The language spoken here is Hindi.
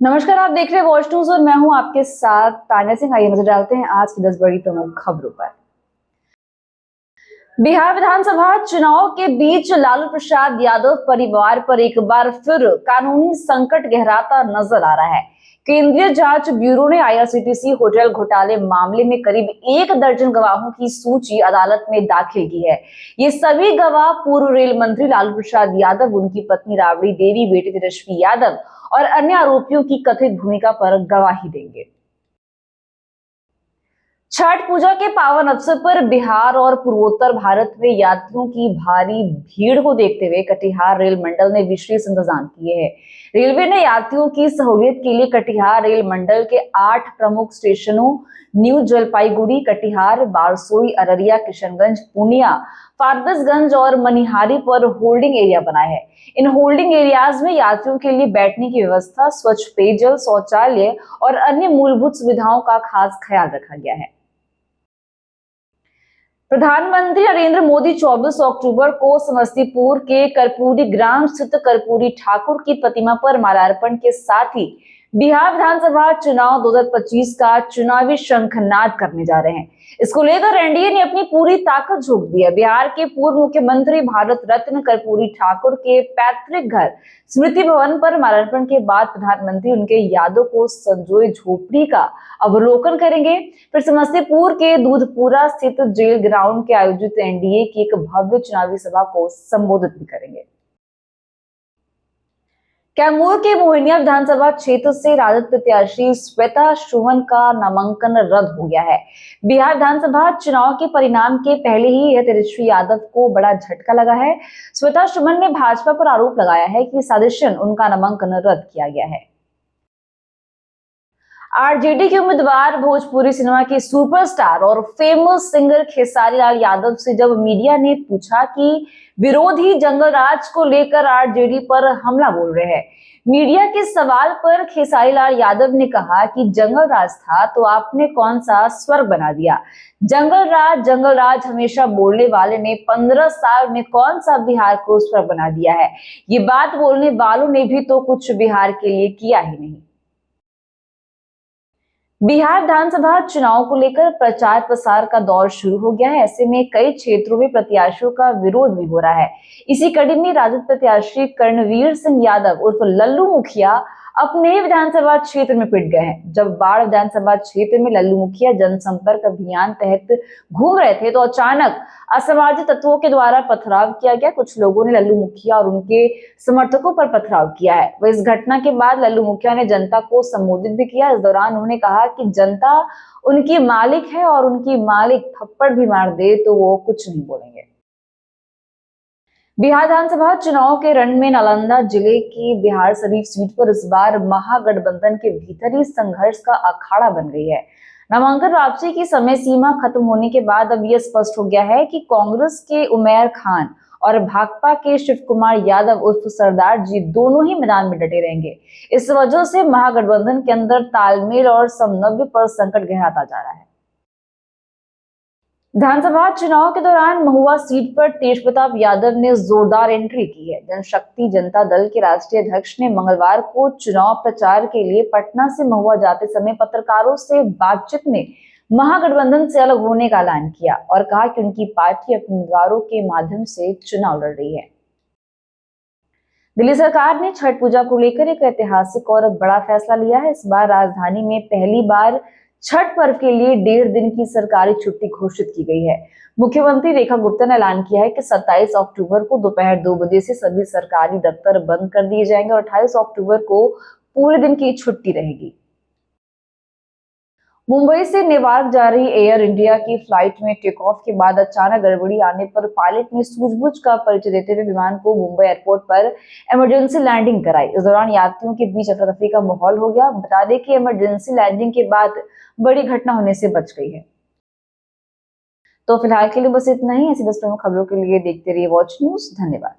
नमस्कार, आप देख रहे हैं वॉच न्यूज और मैं हूं आपके साथ तान्या सिंह। आइए नजर डालते हैं आज की 10 बड़ी प्रमुख खबरों पर। बिहार विधानसभा चुनाव के बीच लालू प्रसाद यादव परिवार पर एक बार फिर कानूनी संकट गहराता नजर आ रहा है। केंद्रीय जांच ब्यूरो ने आईआरसीटीसी होटल घोटाले मामले में करीब 1 दर्जन गवाहों की सूची अदालत में दाखिल की है। ये सभी गवाह पूर्व रेल मंत्री लालू प्रसाद यादव, उनकी पत्नी राबड़ी देवी, बेटे तेजस्वी यादव और अन्य आरोपियों की कथित भूमिका पर गवाही देंगे। छठ पूजा के पावन अवसर पर बिहार और पूर्वोत्तर भारत में यात्रियों की भारी भीड़ को देखते हुए कटिहार रेल मंडल ने विशेष इंतजाम किए हैं। रेलवे ने यात्रियों की सहूलियत के लिए कटिहार रेल मंडल के 8 प्रमुख स्टेशनों न्यू जलपाईगुड़ी, कटिहार, बारसोई, अररिया, किशनगंज, पूर्णिया, फारबिसगंज और मनिहारी पर होल्डिंग एरिया बनाए हैं। इन होल्डिंग एरियाज में यात्रियों के लिए बैठने की व्यवस्था, स्वच्छ पेयजल, शौचालय और अन्य मूलभूत सुविधाओं का खास ख्याल रखा गया है। प्रधानमंत्री नरेंद्र मोदी 24 अक्टूबर को समस्तीपुर के कर्पूरी ग्राम स्थित कर्पूरी ठाकुर की प्रतिमा पर माल्यार्पण के साथ ही बिहार विधानसभा चुनाव 2025 का चुनावी शंखनाद करने जा रहे हैं। इसको लेकर एनडीए ने अपनी पूरी ताकत झोंक दी है। बिहार के पूर्व मुख्यमंत्री भारत रत्न कर्पूरी ठाकुर के पैतृक घर स्मृति भवन पर माल्यार्पण के बाद प्रधानमंत्री उनके यादों को संजोए झोपड़ी का अवलोकन करेंगे। फिर समस्तीपुर के दूधपुरा स्थित जेल ग्राउंड के आयोजित एनडीए की एक भव्य चुनावी सभा को संबोधित भी करेंगे। कैमूर के मोहनिया विधानसभा क्षेत्र से राजद प्रत्याशी श्वेता सुमन का नामांकन रद्द हो गया है। बिहार विधानसभा चुनाव के परिणाम के पहले ही यह तेजस्वी यादव को बड़ा झटका लगा है। श्वेता सुमन ने भाजपा पर आरोप लगाया है कि साजिशन उनका नामांकन रद्द किया गया है। आरजेडी के उम्मीदवार भोजपुरी सिनेमा के सुपरस्टार और फेमस सिंगर खेसारी लाल यादव से जब मीडिया ने पूछा कि विरोधी जंगल राज को लेकर आरजेडी पर हमला बोल रहे हैं, मीडिया के सवाल पर खेसारी लाल यादव ने कहा कि जंगल राज था तो आपने कौन सा स्वर्ग बना दिया। जंगल राज हमेशा बोलने वाले ने 15 साल में कौन सा बिहार को स्वर्ग बना दिया है। ये बात बोलने वालों ने भी तो कुछ बिहार के लिए किया ही नहीं। बिहार विधानसभा चुनाव को लेकर प्रचार प्रसार का दौर शुरू हो गया है। ऐसे में कई क्षेत्रों में प्रत्याशियों का विरोध भी हो रहा है। इसी कड़ी में राजद प्रत्याशी कर्णवीर सिंह यादव उर्फ लल्लू मुखिया अपने विधानसभा क्षेत्र में पिट गए हैं। जब बाढ़ विधानसभा क्षेत्र में लल्लू मुखिया जनसंपर्क अभियान तहत घूम रहे थे तो अचानक असामाजिक तत्वों के द्वारा पथराव किया गया। कुछ लोगों ने लल्लू मुखिया और उनके समर्थकों पर पथराव किया है। वह इस घटना के बाद लल्लू मुखिया ने जनता को संबोधित भी किया। इस दौरान उन्होंने कहा कि जनता उनकी मालिक है और उनकी मालिक थप्पड़ भी मार दे तो वो कुछ नहीं बोलेंगे। बिहार विधानसभा चुनाव के रण में नालंदा जिले की बिहार शरीफ सीट पर इस बार महागठबंधन के भीतर ही संघर्ष का अखाड़ा बन गई है। नामांकन वापसी की समय सीमा खत्म होने के बाद अब यह स्पष्ट हो गया है कि कांग्रेस के उमैर खान और भाकपा के शिव कुमार यादव उर्फ सरदार जी दोनों ही मैदान में डटे रहेंगे। इस वजह से महागठबंधन के अंदर तालमेल और समन्वय पर संकट गहराता जा रहा है। विधानसभा चुनाव के दौरान महुआ सीट पर तेजप्रताप यादव ने जोरदार एंट्री की है। जनशक्ति जनता दल के राष्ट्रीय अध्यक्ष ने मंगलवार को चुनाव प्रचार के लिए पटना से महुआ जाते समय पत्रकारों से बातचीत में महागठबंधन से अलग होने का ऐलान किया और कहा कि उनकी पार्टी अपने उम्मीदवारों के माध्यम से चुनाव लड़ रही है। दिल्ली सरकार ने छठ पूजा को लेकर एक ऐतिहासिक और बड़ा फैसला लिया है। इस बार राजधानी में पहली बार छठ पर्व के लिए 1.5 दिन की सरकारी छुट्टी घोषित की गई है। मुख्यमंत्री रेखा गुप्ता ने ऐलान किया है कि 27 अक्टूबर को दोपहर 2 बजे से सभी सरकारी दफ्तर बंद कर दिए जाएंगे और 28 अक्टूबर को पूरे दिन की छुट्टी रहेगी। मुंबई से नेवार्क जा रही एयर इंडिया की फ्लाइट में टेक ऑफ के बाद अचानक गड़बड़ी आने पर पायलट ने सूझबूझ का परिचय देते हुए विमान को मुंबई एयरपोर्ट पर इमरजेंसी लैंडिंग कराई। इस दौरान यात्रियों के बीच अफरा-तफरी का माहौल हो गया। बता दें कि इमरजेंसी लैंडिंग के बाद बड़ी घटना होने से बच गई है। तो फिलहाल के लिए बस इतना ही। ऐसी 10 प्रमुख खबरों के लिए देखते रहिए वॉच न्यूज। धन्यवाद।